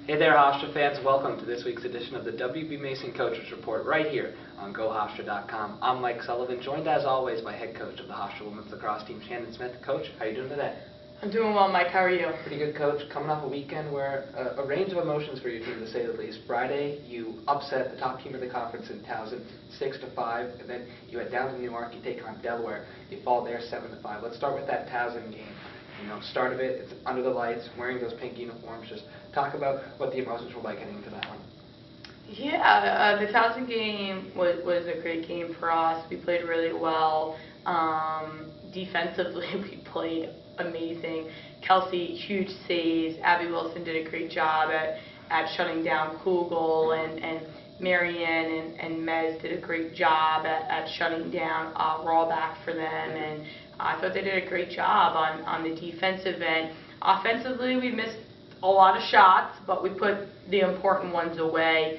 Hey there, Hofstra fans. Welcome to this week's edition of the WB Mason Coaches Report right here on GoHofstra.com. I'm Mike Sullivan, joined as always by head coach of the Hofstra women's lacrosse team, Shannon Smith. Coach, how are you doing today? I'm doing well, Mike. How are you? Pretty good, Coach. Coming off a weekend where a range of emotions for your team, to say the least. Friday, you upset the top team of the conference in Towson 6-5, and then you head down to Newark. You take on Delaware. You fall there 7-5. Let's start with that Towson game. You know, start of it, it's under the lights, wearing those pink uniforms. Just talk about what the emotions were like heading into that one. Yeah, the Towson game was a great game for us. We played really well. Defensively, we played amazing. Kelsey, huge saves. Abby Wilson did a great job at shutting down Kugel, and Marianne and Mez did a great job at shutting down Rawback for them, and I thought they did a great job on the defensive end. Offensively, we missed a lot of shots, but we put the important ones away,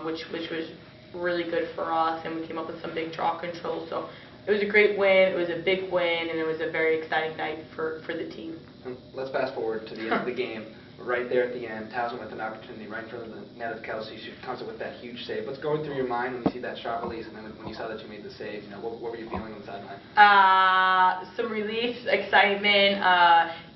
which was really good for us, and we came up with some big draw control. So it was a great win, it was a big win, and it was a very exciting night for the team. Let's fast forward to the end of the game. Right there at the end, Towson with an opportunity right in front of the net of Kelsey. She comes up with that huge save. What's going through your mind when you see that shot release, and then when you saw that you made the save? You know, what were you feeling on the sideline? Some relief, excitement,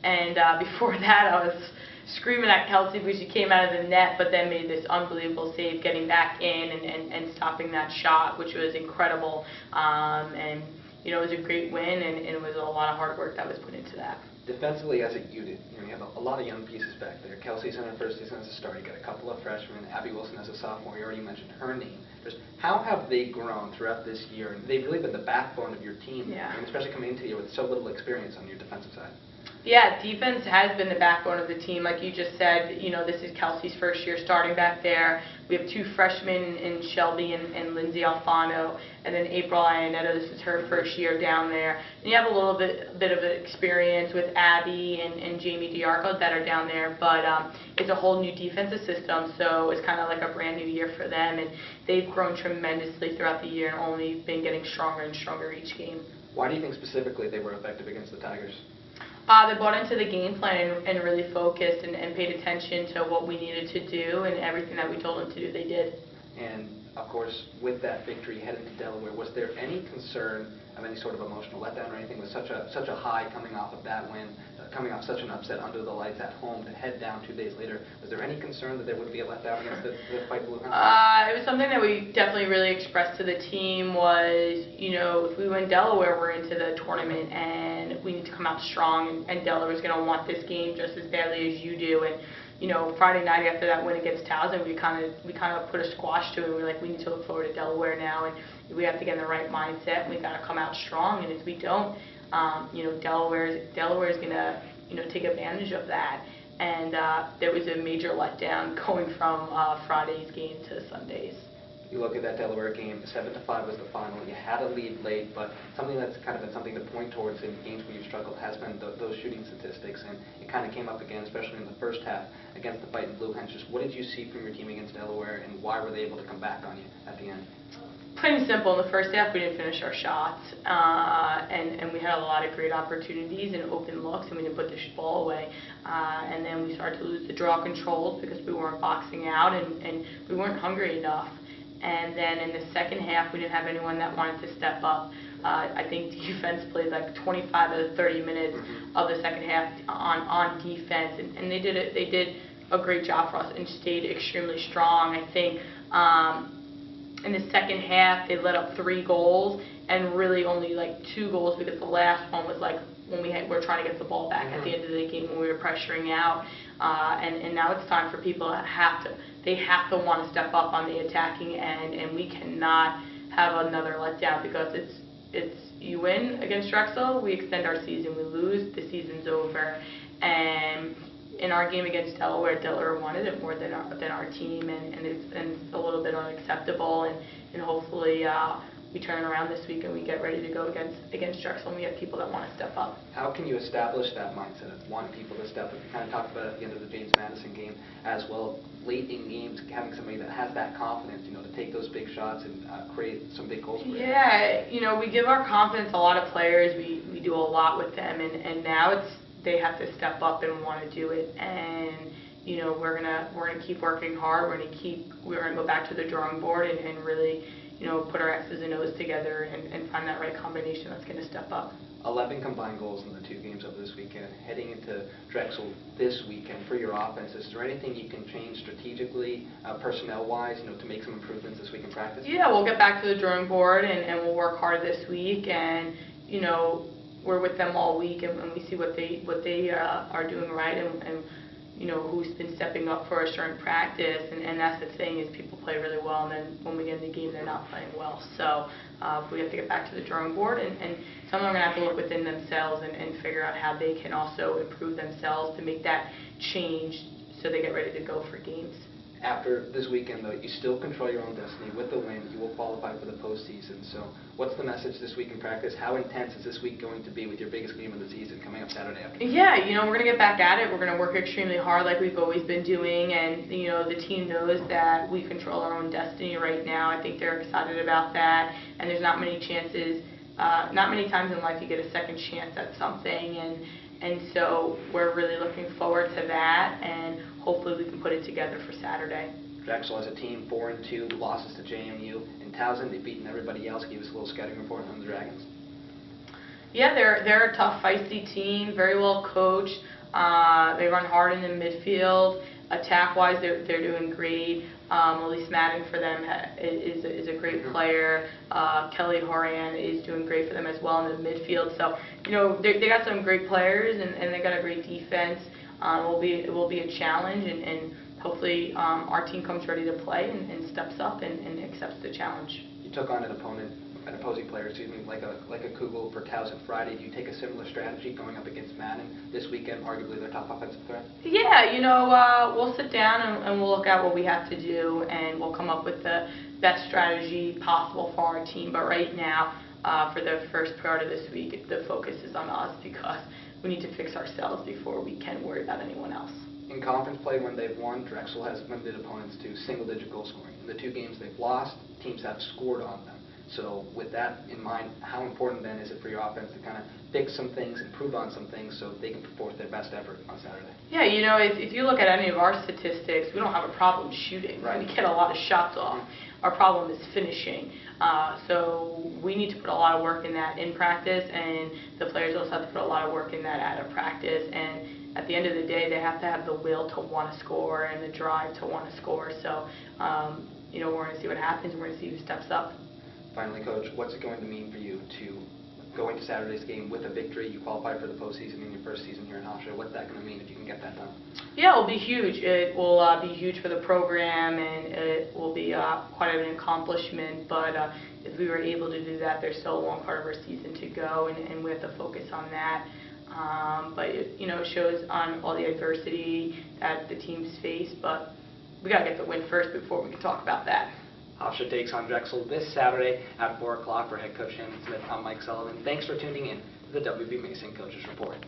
and before that I was screaming at Kelsey because she came out of the net, but then made this unbelievable save, getting back in and stopping that shot, which was incredible. And you know, it was a great win, and it was a lot of hard work that was put into that. Defensively, as a unit, you have a lot of young pieces back there. Kelsey's in her first season as a starter. You got a couple of freshmen. Abby Wilson as a sophomore. You already mentioned her name. Just how have they grown throughout this year? And they've really been the backbone of your team, yeah. And especially coming into the year with so little experience on your defensive side. Yeah, defense has been the backbone of the team. Like you just said, you know, this is Kelsey's first year starting back there. We have two freshmen in Shelby and Lindsay Alfano, and then April Ionetta, this is her first year down there. And you have a little bit of experience with Abby and Jamie DiArco that are down there, but it's a whole new defensive system, so it's kind of like a brand new year for them, and they've grown tremendously throughout the year and only been getting stronger and stronger each game. Why do you think specifically they were effective against the Tigers? They bought into the game plan and really focused and paid attention to what we needed to do, and everything that we told them to do, they did. And, of course, with that victory headed to Delaware, was there any concern of any sort of emotional letdown or anything with such a high coming off of that win, coming off such an upset under the lights at home to head down 2 days later? Was there any concern that there would be a letdown against the Fight Blue Hunters? It was something that we definitely really expressed to the team was, you know, if we win Delaware, we're into the tournament, and we need to come out strong, and Delaware's going to want this game just as badly as you do. And you know, Friday night after that win against Towson, we kind of put a squash to it. We were like, we need to look forward to Delaware now, and we have to get in the right mindset, and we got to come out strong. And if we don't, you know, Delaware's gonna, you know, take advantage of that. And there was a major letdown going from Friday's game to Sunday's. You look at that Delaware game, 7-5 was the final. You had a lead late, but something that's kind of been something to point towards in games where you've struggled has been those shooting statistics, and it kind of came up again, especially in the first half against the Fighting Blue Hens. Just what did you see from your team against Delaware, and why were they able to come back on you at the end? Plain and simple, in the first half we didn't finish our shots, and we had a lot of great opportunities and open looks, and we didn't put the ball away. And then we started to lose the draw controls because we weren't boxing out, and we weren't hungry enough. And then in the second half, we didn't have anyone that wanted to step up. I think defense played like 25 to 30 minutes of the second half on defense, and they did a great job for us and stayed extremely strong. I think in the second half, they let up 3 goals, and really only like 2 goals, because the last one was like when we were trying to get the ball back at the end of the game when we were pressuring out. And now it's time for people to have to want to step up on the attacking end, and we cannot have another letdown, because it's you win against Drexel, we extend our season. We lose, the season's over. And in our game against Delaware wanted it more than our team, and it's a little bit unacceptable. And hopefully we turn around this week and we get ready to go against Drexel, and we have people that want to step up. How can you establish that mindset of wanting people to step up? You kind of talked about it at the end of the James Madison game as well. Late in games, having somebody that has that confidence, you know, to take those big shots and create some big goals for you. Yeah, you know, we give our confidence a lot of players. We do a lot with them, and now they have to step up and want to do it. And we're gonna keep working hard. We're gonna go back to the drawing board and really, put our X's and O's together and find that right combination that's gonna step up. 11 combined goals in the 2 games of this weekend. Heading into Drexel this weekend for your offense, is there anything you can change strategically, personnel-wise, to make some improvements this week in practice? Yeah, we'll get back to the drawing board and we'll work hard this week, and we're with them all week and we see what they are doing right and who's been stepping up for us during practice, and that's the thing, is people play really well, and then when we get in the game, they're not playing well. So we have to get back to the drawing board, and some of them are going to have to look within themselves and figure out how they can also improve themselves to make that change so they get ready to go for games. After this weekend, though, you still control your own destiny. With the win, you will qualify for the postseason. So what's the message this week in practice? How intense is this week going to be with your biggest game of the season coming up Saturday afternoon? Yeah, we're going to get back at it. We're going to work extremely hard like we've always been doing, and the team knows that we control our own destiny right now. I think they're excited about that, and there's not many times in life you get a second chance at something, and so we're really looking forward to that, and hopefully we can put it together for Saturday. Drexel as a team, 4-2, losses to JMU and Towson. They've beaten everybody else. Give us a little scouting report on the Dragons. Yeah, they're a tough, feisty team, very well coached. They run hard in the midfield. Attack-wise, they're doing great. Elise Madden for them is a great player. Kelly Horan is doing great for them as well in the midfield. So, they got some great players, and they got a great defense. It will be a challenge, and hopefully our team comes ready to play and steps up and accepts the challenge. You took on an opposing player, like a Kugel for Towson Friday. Do you take a similar strategy going up against Madden this weekend, arguably their top offensive threat? Yeah, we'll sit down and we'll look at what we have to do, and we'll come up with the best strategy possible for our team. But right now, for the first part of this week, the focus is on us, because we need to fix ourselves before we can worry about anyone else. In conference play, when they've won, Drexel has limited opponents to single-digit goal scoring. In the 2 games they've lost, teams have scored on them. So with that in mind, how important then is it for your offense to kind of fix some things, improve on some things, so they can put forth their best effort on Saturday? Yeah, if you look at any of our statistics, we don't have a problem shooting. Right. We get a lot of shots off. Our problem is finishing. So we need to put a lot of work in that in practice, and the players also have to put a lot of work in that out of practice. And at the end of the day, they have to have the will to want to score and the drive to want to score. So, we're going to see what happens. We're going to see who steps up. Finally, Coach, what's it going to mean for you to go into Saturday's game with a victory? You qualified for the postseason in your first season here in Hofstra. What's that going to mean if you can get that done? Yeah, it will be huge. It will be huge for the program, and it will be quite an accomplishment. But if we were able to do that, there's still a long part of our season to go, and we have to focus on that. But it shows on all the adversity that the teams face. But we got to get the win first before we can talk about that. Hofstra takes on Drexel this Saturday at 4 o'clock. For head coach Shannon Smith, I'm Mike Sullivan. Thanks for tuning in to the WB Mason Coaches Report.